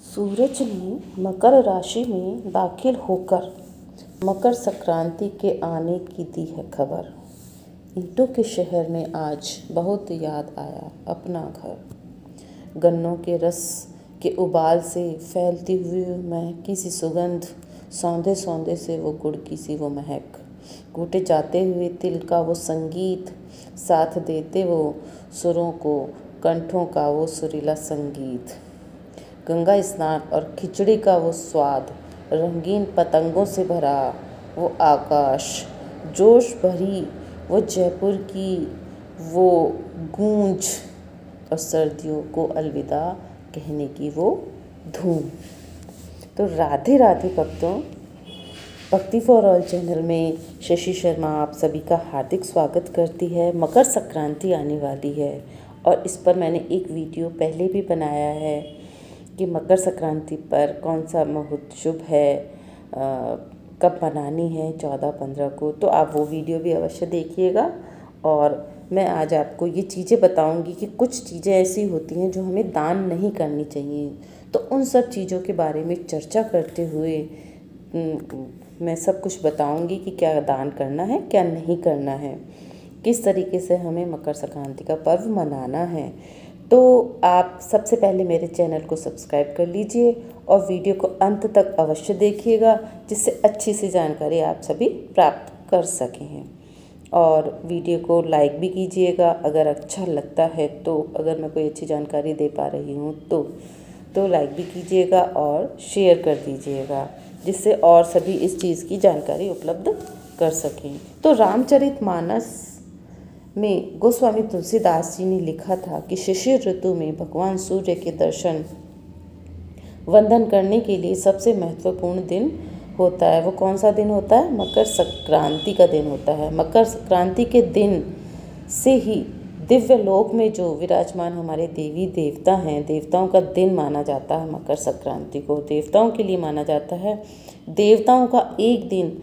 सूरज ने मकर राशि में दाखिल होकर मकर संक्रांति के आने की दी है खबर। ईंटों के शहर में आज बहुत याद आया अपना घर। गन्नों के रस के उबाल से फैलती हुई महकी सी सुगंध, सौंधे सौंधे से वो गुड़ की सी वो महक, कूटे जाते हुए तिल का वो संगीत, साथ देते वो सुरों को कंठों का वो सुरीला संगीत। गंगा स्नान और खिचड़ी का वो स्वाद, रंगीन पतंगों से भरा वो आकाश, जोश भरी वो जयपुर की वो गूंज और सर्दियों को अलविदा कहने की वो धूम। तो राधे राधे भक्तों, भक्ति फॉर ऑल चैनल में शशि शर्मा आप सभी का हार्दिक स्वागत करती है। मकर संक्रांति आने वाली है और इस पर मैंने एक वीडियो पहले भी बनाया है कि मकर संक्रांति पर कौन सा मुहूर्त शुभ है, कब मनानी है 14-15 को। तो आप वो वीडियो भी अवश्य देखिएगा। और मैं आज आपको ये चीज़ें बताऊंगी कि कुछ चीज़ें ऐसी होती हैं जो हमें दान नहीं करनी चाहिए। तो उन सब चीज़ों के बारे में चर्चा करते हुए मैं सब कुछ बताऊंगी कि क्या दान करना है, क्या नहीं करना है, किस तरीके से हमें मकर संक्रांति का पर्व मनाना है। तो आप सबसे पहले मेरे चैनल को सब्सक्राइब कर लीजिए और वीडियो को अंत तक अवश्य देखिएगा, जिससे अच्छी सी जानकारी आप सभी प्राप्त कर सकें। और वीडियो को लाइक भी कीजिएगा अगर अच्छा लगता है तो। अगर मैं कोई अच्छी जानकारी दे पा रही हूँ तो लाइक भी कीजिएगा और शेयर कर दीजिएगा, जिससे और सभी इस चीज़ की जानकारी उपलब्ध कर सकें। तो रामचरितमानस में गोस्वामी तुलसीदास जी ने लिखा था कि शिशिर ऋतु में भगवान सूर्य के दर्शन वंदन करने के लिए सबसे महत्वपूर्ण दिन होता है। वो कौन सा दिन होता है? मकर संक्रांति का दिन होता है। मकर संक्रांति के दिन से ही दिव्य लोक में जो विराजमान हमारे देवी देवता हैं, देवताओं का दिन माना जाता है। मकर संक्रांति को देवताओं के लिए माना जाता है। देवताओं का एक दिन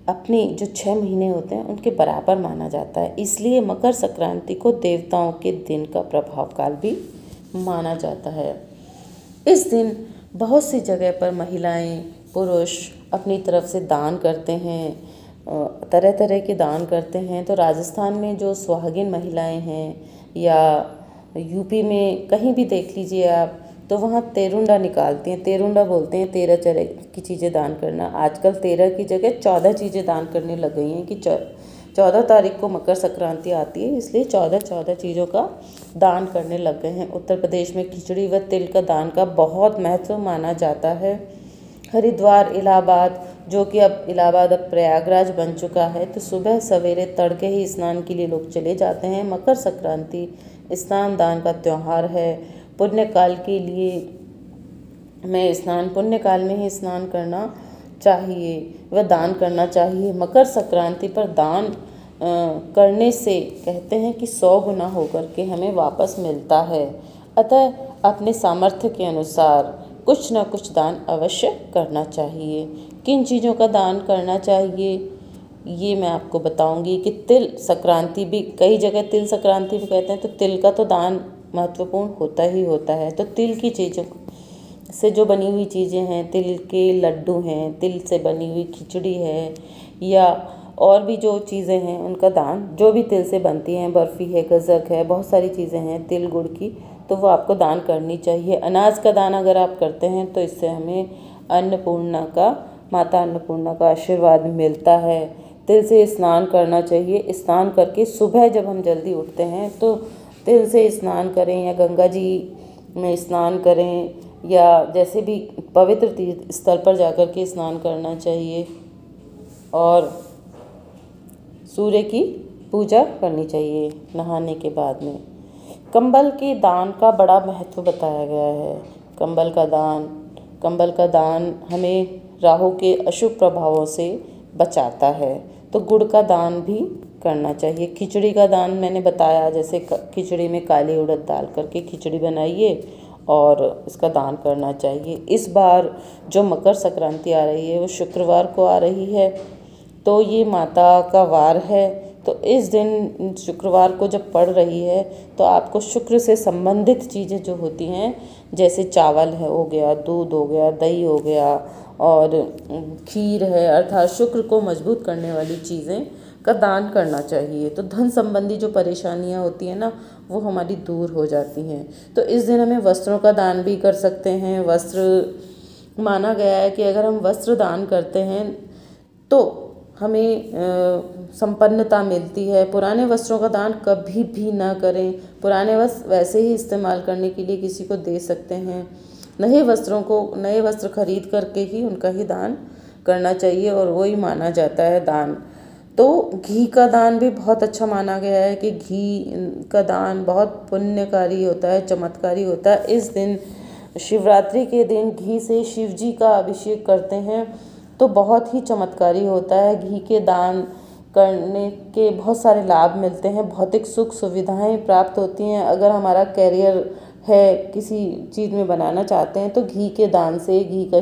अपने जो 6 महीने होते हैं उनके बराबर माना जाता है। इसलिए मकर संक्रांति को देवताओं के दिन का प्रभाव काल भी माना जाता है। इस दिन बहुत सी जगह पर महिलाएं, पुरुष अपनी तरफ से दान करते हैं, तरह तरह के दान करते हैं। तो राजस्थान में जो सुहागिन महिलाएं हैं या यूपी में कहीं भी देख लीजिए आप, तो वहाँ तेरुंडा निकालती हैं। तेरुंडा बोलते हैं 13 तरह की चीज़ें दान करना। आजकल 13 की जगह 14 चीज़ें दान करने लग गई हैं कि 14 तारीख को मकर संक्रांति आती है, इसलिए 14 चीज़ों का दान करने लग गए हैं। उत्तर प्रदेश में खिचड़ी व तिल का दान का बहुत महत्व माना जाता है। हरिद्वार, इलाहाबाद, जो कि अब इलाहाबाद अब प्रयागराज बन चुका है, तो सुबह सवेरे तड़के ही स्नान के लिए लोग चले जाते हैं। मकर संक्रांति स्नान दान का त्यौहार है। पुण्य काल के लिए पुण्य काल में ही स्नान करना चाहिए व दान करना चाहिए। मकर संक्रांति पर दान करने से कहते हैं कि 100 गुना होकर के हमें वापस मिलता है। अतः अपने सामर्थ्य के अनुसार कुछ न कुछ दान अवश्य करना चाहिए। किन चीज़ों का दान करना चाहिए ये मैं आपको बताऊंगी। कि तिल संक्रांति भी, कई जगह तिल संक्रांति भी कहते हैं, तो तिल का तो दान महत्वपूर्ण होता ही होता है। तो तिल की चीज़ों से जो बनी हुई चीज़ें हैं, तिल के लड्डू हैं, तिल से बनी हुई खिचड़ी है, या और भी जो चीज़ें हैं उनका दान, जो भी तिल से बनती हैं, बर्फ़ी है, गज़क है, बहुत सारी चीज़ें हैं तिल गुड़ की, तो वो आपको दान करनी चाहिए। अनाज का दान अगर आप करते हैं तो इससे हमें माता अन्नपूर्णा का आशीर्वाद मिलता है। तिल से स्नान करना चाहिए। स्नान करके सुबह जब हम जल्दी उठते हैं तो तिल से स्नान करें या गंगा जी में स्नान करें, या जैसे भी पवित्र तीर्थ स्थल पर जाकर के स्नान करना चाहिए और सूर्य की पूजा करनी चाहिए नहाने के बाद में। कंबल के दान का बड़ा महत्व बताया गया है। कंबल का दान हमें राहु के अशुभ प्रभावों से बचाता है। तो गुड़ का दान भी करना चाहिए। खिचड़ी का दान मैंने बताया, जैसे खिचड़ी में काली उड़द डाल करके खिचड़ी बनाइए और इसका दान करना चाहिए। इस बार जो मकर संक्रांति आ रही है वो शुक्रवार को आ रही है, तो ये माता का वार है, तो इस दिन शुक्रवार को जब पड़ रही है तो आपको शुक्र से संबंधित चीज़ें जो होती हैं, जैसे चावल है हो गया, दूध हो गया, दही हो गया और खीर है, अर्थात शुक्र को मजबूत करने वाली चीज़ें का दान करना चाहिए। तो धन संबंधी जो परेशानियां होती हैं ना, वो हमारी दूर हो जाती हैं। तो इस दिन हमें वस्त्रों का दान भी कर सकते हैं। वस्त्र माना गया है कि अगर हम वस्त्र दान करते हैं तो हमें संपन्नता मिलती है। पुराने वस्त्रों का दान कभी भी ना करें। पुराने वस्त्र वैसे ही इस्तेमाल करने के लिए किसी को दे सकते हैं। नए वस्त्र खरीद करके ही उनका ही दान करना चाहिए और वही माना जाता है दान। तो घी का दान भी बहुत अच्छा माना गया है कि घी का दान बहुत पुण्यकारी होता है, चमत्कारी होता है। इस दिन शिवरात्रि के दिन घी से शिव जी का अभिषेक करते हैं तो बहुत ही चमत्कारी होता है। घी के दान करने के बहुत सारे लाभ मिलते हैं, भौतिक सुख सुविधाएं प्राप्त होती हैं। अगर हमारा कैरियर है, किसी चीज़ में बनाना चाहते हैं तो घी के दान से, घी का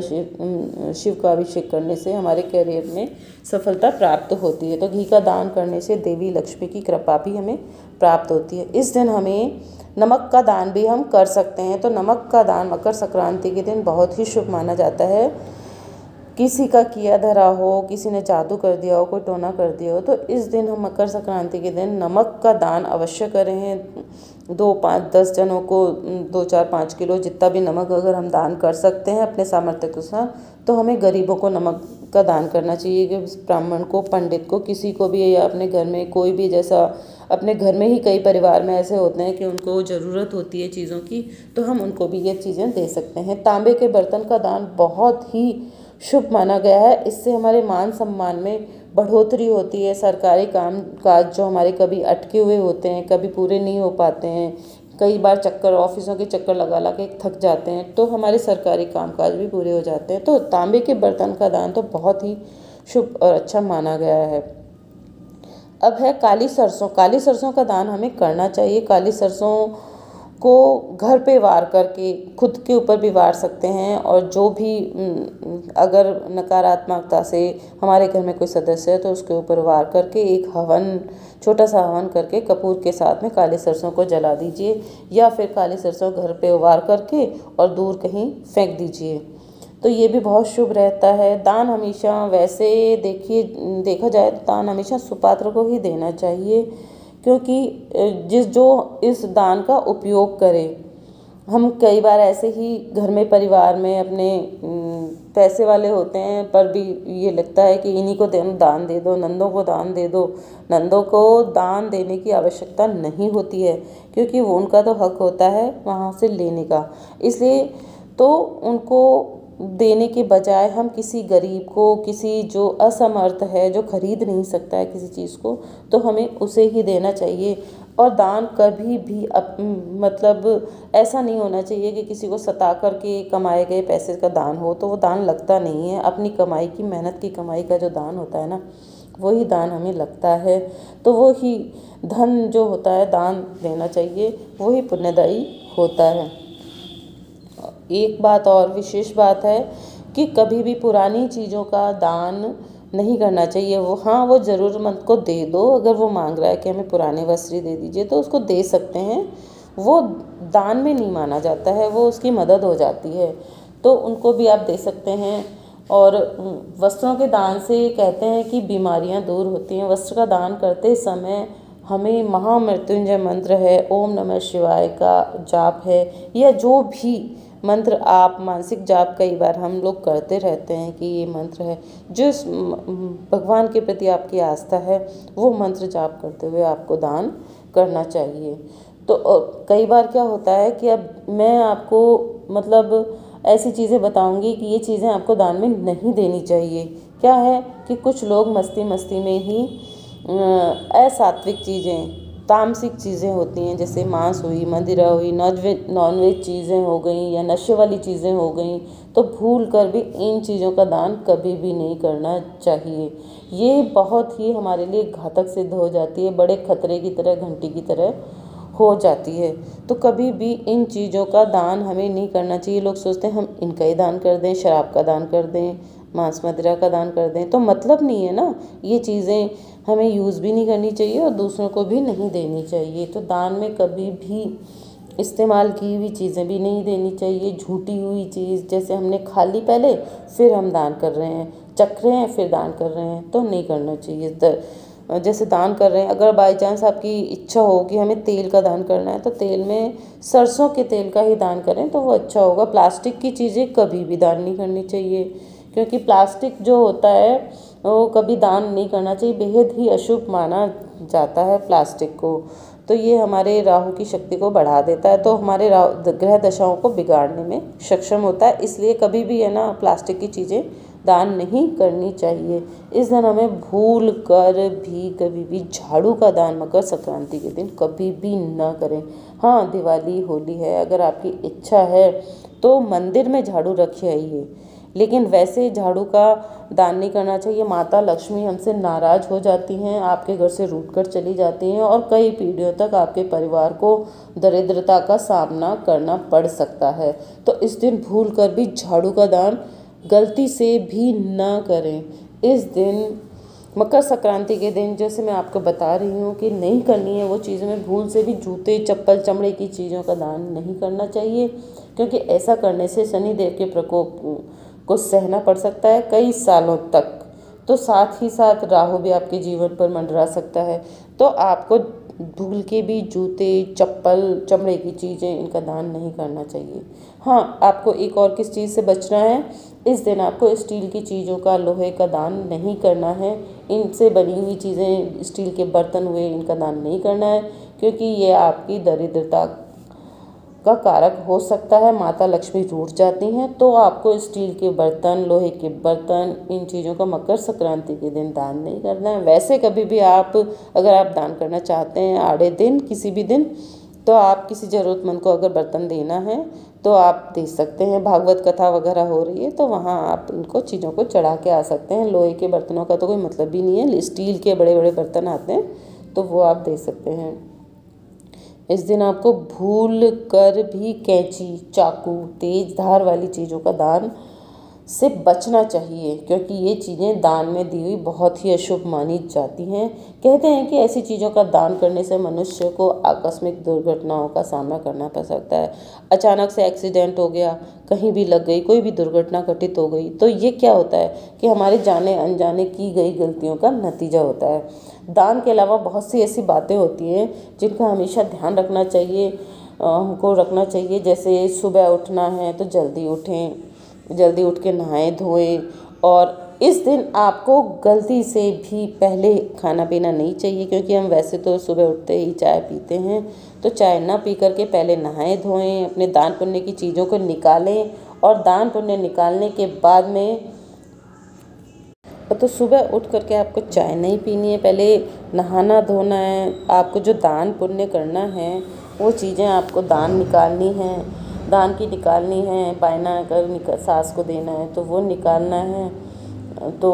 शिव का अभिषेक करने से हमारे कैरियर में सफलता प्राप्त होती है। तो घी का दान करने से देवी लक्ष्मी की कृपा भी हमें प्राप्त होती है। इस दिन हमें नमक का दान भी हम कर सकते हैं। तो नमक का दान मकर संक्रांति के दिन बहुत ही शुभ माना जाता है। किसी का किया धरा हो, किसी ने जादू कर दिया हो, कोई टोना कर दिया हो, तो इस दिन हम मकर संक्रांति के दिन नमक का दान अवश्य करें। 2, 5, 10 जनों को 2, 4, 5 किलो जितना भी नमक अगर हम दान कर सकते हैं अपने सामर्थ्य के साथ, तो हमें गरीबों को नमक का दान करना चाहिए। कि ब्राह्मण को, पंडित को, किसी को भी, या अपने घर में कोई भी, जैसा अपने घर में ही कई परिवार में ऐसे होते हैं कि उनको ज़रूरत होती है चीज़ों की, तो हम उनको भी ये चीज़ें दे सकते हैं। तांबे के बर्तन का दान बहुत ही शुभ माना गया है। इससे हमारे मान सम्मान में बढ़ोतरी होती है। सरकारी काम काज जो हमारे कभी अटके हुए होते हैं, कभी पूरे नहीं हो पाते हैं, कई बार ऑफिसों के चक्कर लगा के थक जाते हैं, तो हमारे सरकारी कामकाज भी पूरे हो जाते हैं। तो तांबे के बर्तन का दान तो बहुत ही शुभ और अच्छा माना गया है। अब है काली सरसों। काली सरसों का दान हमें करना चाहिए। काली सरसों को घर पे वार करके खुद के ऊपर भी वार सकते हैं, और जो भी अगर नकारात्मकता से हमारे घर में कोई सदस्य है तो उसके ऊपर वार करके एक हवन, छोटा सा हवन करके कपूर के साथ में काली सरसों को जला दीजिए, या फिर काली सरसों घर पे वार करके और दूर कहीं फेंक दीजिए। तो ये भी बहुत शुभ रहता है। दान हमेशा, वैसे देखा जाए तो दान हमेशा सुपात्र को ही देना चाहिए, क्योंकि जो इस दान का उपयोग करे। हम कई बार ऐसे ही घर में, परिवार में अपने पैसे वाले होते हैं, पर भी ये लगता है कि इन्हीं को दान दे दो, नंदों को दान दे दो। नंदों को दान देने की आवश्यकता नहीं होती है, क्योंकि वो उनका तो हक होता है वहाँ से लेने का। इसलिए तो उनको देने के बजाय हम किसी गरीब को, किसी जो असमर्थ है, जो खरीद नहीं सकता है किसी चीज़ को, तो हमें उसे ही देना चाहिए। और दान कभी भी मतलब ऐसा नहीं होना चाहिए कि किसी को सता करके कमाए गए पैसे का दान हो, तो वो दान लगता नहीं है। अपनी कमाई की, मेहनत की कमाई का जो दान होता है ना, वही दान हमें लगता है। तो वो ही धन जो होता है दान देना चाहिए, वही पुण्यदायी होता है। एक बात और विशेष बात है कि कभी भी पुरानी चीज़ों का दान नहीं करना चाहिए। वो ज़रूरतमंद को दे दो। अगर वो मांग रहा है कि हमें पुराने वस्त्र दे दीजिए, तो उसको दे सकते हैं। वो दान में नहीं माना जाता है, वो उसकी मदद हो जाती है, तो उनको भी आप दे सकते हैं। और वस्त्रों के दान से कहते हैं कि बीमारियां दूर होती हैं। वस्त्र का दान करते समय हमें महामृत्युंजय मंत्र है, ओम नमः शिवाय का जाप है, या जो भी मंत्र आप मानसिक जाप कई बार हम लोग करते रहते हैं कि ये मंत्र है, जिस भगवान के प्रति आपकी आस्था है, वो मंत्र जाप करते हुए आपको दान करना चाहिए। तो कई बार क्या होता है कि अब मैं आपको मतलब ऐसी चीज़ें बताऊंगी कि ये चीज़ें आपको दान में नहीं देनी चाहिए। क्या है कि कुछ लोग मस्ती मस्ती में ही असात्विक चीज़ें, तामसिक चीज़ें होती हैं, जैसे मांस हुई, मदिरा हुई, नॉनवेज चीज़ें हो गई, या नशे वाली चीज़ें हो गई, तो भूल कर भी इन चीज़ों का दान कभी भी नहीं करना चाहिए। ये बहुत ही हमारे लिए घातक सिद्ध हो जाती है, बड़े खतरे की तरह, घंटी की तरह हो जाती है। तो कभी भी इन चीज़ों का दान हमें नहीं करना चाहिए। लोग सोचते हैं हम इनका ही दान कर दें, शराब का दान कर दें, मांस मदिरा का दान कर दें, तो मतलब नहीं है ना। ये चीज़ें हमें यूज़ भी नहीं करनी चाहिए और दूसरों को भी नहीं देनी चाहिए। तो दान में कभी भी इस्तेमाल की हुई चीज़ें भी नहीं देनी चाहिए। झूठी हुई चीज़, जैसे हमने खा ली पहले फिर हम दान कर रहे हैं, चख रहे हैं फिर दान कर रहे हैं, तो नहीं करना चाहिए। जैसे दान कर रहे हैं, अगर बाई चांस आपकी इच्छा हो कि हमें तेल का दान करना है, तो तेल में सरसों के तेल का ही दान करें तो वो अच्छा होगा। प्लास्टिक की चीज़ें कभी भी दान नहीं करनी चाहिए, क्योंकि प्लास्टिक जो होता है वो कभी दान नहीं करना चाहिए, बेहद ही अशुभ माना जाता है प्लास्टिक को। तो ये हमारे राहु की शक्ति को बढ़ा देता है, तो हमारे ग्रह दशाओं को बिगाड़ने में सक्षम होता है। इसलिए कभी भी है ना प्लास्टिक की चीज़ें दान नहीं करनी चाहिए। इस दिन हमें भूल कर भी कभी भी झाड़ू का दान मकर संक्रांति के दिन कभी भी ना करें। हाँ, दिवाली होली है, अगर आपकी इच्छा है तो मंदिर में झाड़ू रखे आइए, लेकिन वैसे झाड़ू का दान नहीं करना चाहिए। माता लक्ष्मी हमसे नाराज़ हो जाती हैं, आपके घर से रूठ कर चली जाती हैं और कई पीढ़ियों तक आपके परिवार को दरिद्रता का सामना करना पड़ सकता है। तो इस दिन भूल कर भी झाड़ू का दान गलती से भी ना करें। इस दिन मकर संक्रांति के दिन जैसे मैं आपको बता रही हूँ कि नहीं करनी है वो चीज़, में भूल से भी जूते चप्पल चमड़े की चीज़ों का दान नहीं करना चाहिए, क्योंकि ऐसा करने से शनिदेव के प्रकोप को सहना पड़ सकता है कई सालों तक। तो साथ ही साथ राहु भी आपके जीवन पर मंडरा सकता है। तो आपको भूल के भी जूते चप्पल चमड़े की चीज़ें इनका दान नहीं करना चाहिए। हाँ, आपको एक और किस चीज़ से बचना है, इस दिन आपको स्टील की चीज़ों का लोहे का दान नहीं करना है। इनसे बनी हुई चीज़ें, स्टील के बर्तन हुए, इनका दान नहीं करना है, क्योंकि ये आपकी दरिद्रता का कारक हो सकता है। माता लक्ष्मी रूठ जाती हैं। तो आपको स्टील के बर्तन, लोहे के बर्तन, इन चीज़ों का मकर संक्रांति के दिन दान नहीं करना है। वैसे कभी भी आप अगर आप दान करना चाहते हैं आड़े दिन किसी भी दिन, तो आप किसी ज़रूरतमंद को अगर बर्तन देना है तो आप दे सकते हैं। भागवत कथा वगैरह हो रही है तो वहाँ आप इनको चीज़ों को चढ़ा के आ सकते हैं। लोहे के बर्तनों का तो कोई मतलब ही नहीं है, स्टील के बड़े बड़े बर्तन आते हैं तो वो आप दे सकते हैं। इस दिन आपको भूल कर भी कैंची, चाकू, तेज धार वाली चीज़ों का दान से बचना चाहिए, क्योंकि ये चीज़ें दान में दी हुई बहुत ही अशुभ मानी जाती हैं। कहते हैं कि ऐसी चीज़ों का दान करने से मनुष्य को आकस्मिक दुर्घटनाओं का सामना करना पड़ सकता है। अचानक से एक्सीडेंट हो गया, कहीं भी लग गई, कोई भी दुर्घटना घटित हो गई, तो ये क्या होता है कि हमारे जाने अनजाने की गई गलतियों का नतीजा होता है। दान के अलावा बहुत सी ऐसी बातें होती हैं जिनका हमेशा ध्यान रखना चाहिए, हमको रखना चाहिए। जैसे सुबह उठना है तो जल्दी उठें, जल्दी उठ के नहाएं धोएं, और इस दिन आपको गलती से भी पहले खाना पीना नहीं चाहिए, क्योंकि हम वैसे तो सुबह उठते ही चाय पीते हैं। तो चाय ना पी करके पहले नहाएं धोएं, अपने दान पुण्य की चीज़ों को निकालें, और दान पुण्य निकालने के बाद में तो सुबह उठ करके आपको चाय नहीं पीनी है, पहले नहाना धोना है। आपको जो दान पुण्य करना है वो चीज़ें आपको दान निकालनी है, दान की निकालनी है। बायना अगर सास को देना है तो वो निकालना है। तो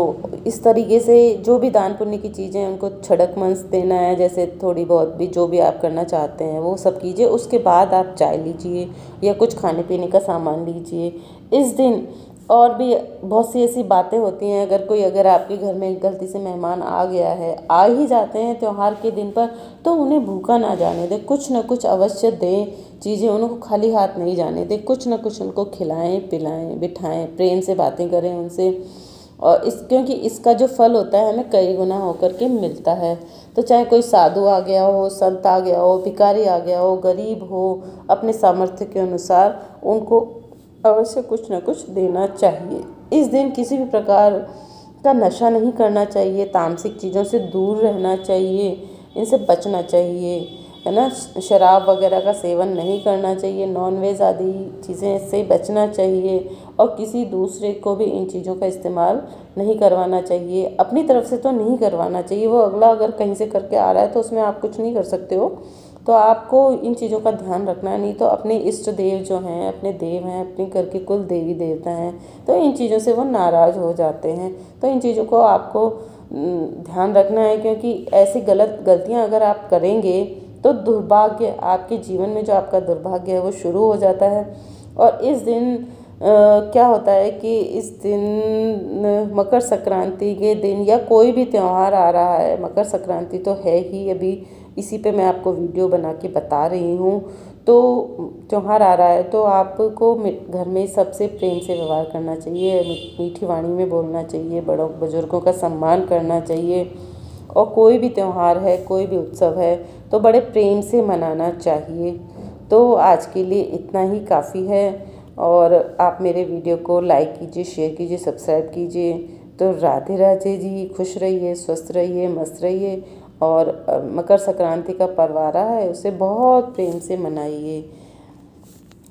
इस तरीके से जो भी दान पुण्य की चीज़ें हैं उनको छड़क मंस देना है। जैसे थोड़ी बहुत भी जो भी आप करना चाहते हैं वो सब कीजिए, उसके बाद आप चाय लीजिए या कुछ खाने पीने का सामान लीजिए इस दिन। और भी बहुत सी ऐसी बातें होती हैं, अगर आपके घर में गलती से मेहमान आ गया है, आ ही जाते हैं त्यौहार के दिन पर, तो उन्हें भूखा ना जाने दें, कुछ ना कुछ अवश्य दें चीज़ें, उनको खाली हाथ नहीं जाने दें, कुछ ना कुछ उनको खिलाएं पिलाएं बिठाएं, प्रेम से बातें करें उनसे। और क्योंकि इसका जो फल होता है हमें कई गुना होकर के मिलता है। तो चाहे कोई साधु आ गया हो, संत आ गया हो, भिखारी आ गया हो, गरीब हो, अपने सामर्थ्य के अनुसार उनको अवश्य कुछ न कुछ देना चाहिए। इस दिन किसी भी प्रकार का नशा नहीं करना चाहिए, तामसिक चीज़ों से दूर रहना चाहिए, इनसे बचना चाहिए, है ना। शराब वगैरह का सेवन नहीं करना चाहिए, नॉनवेज आदि चीज़ें से बचना चाहिए, और किसी दूसरे को भी इन चीज़ों का इस्तेमाल नहीं करवाना चाहिए। अपनी तरफ से तो नहीं करवाना चाहिए, वो अगला अगर कहीं से करके आ रहा है तो उसमें आप कुछ नहीं कर सकते हो। तो आपको इन चीज़ों का ध्यान रखना है, नहीं तो अपने इष्ट देव जो हैं, अपने देव हैं, अपने घर के कुल देवी देवता हैं, तो इन चीज़ों से वो नाराज़ हो जाते हैं। तो इन चीज़ों को आपको ध्यान रखना है, क्योंकि ऐसी गलतियां अगर आप करेंगे तो दुर्भाग्य, आपके जीवन में जो आपका दुर्भाग्य है वो शुरू हो जाता है। और इस दिन क्या होता है कि इस दिन मकर संक्रांति के दिन या कोई भी त्यौहार आ रहा है, मकर संक्रांति तो है ही अभी, इसी पे मैं आपको वीडियो बना के बता रही हूँ। तो त्यौहार आ रहा है तो आपको घर में सबसे प्रेम से व्यवहार करना चाहिए, मीठी वाणी में बोलना चाहिए, बड़ों बुजुर्गों का सम्मान करना चाहिए। और कोई भी त्यौहार है, कोई भी उत्सव है तो बड़े प्रेम से मनाना चाहिए। तो आज के लिए इतना ही काफ़ी है। और आप मेरे वीडियो को लाइक कीजिए, शेयर कीजिए, सब्सक्राइब कीजिए। तो राधे राधे जी, खुश रहिए, स्वस्थ रहिए, मस्त रहिए। और मकर संक्रांति का पर्व आ रहा है, उसे बहुत प्रेम से मनाइए।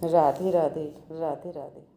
राधे राधे, राधे राधे।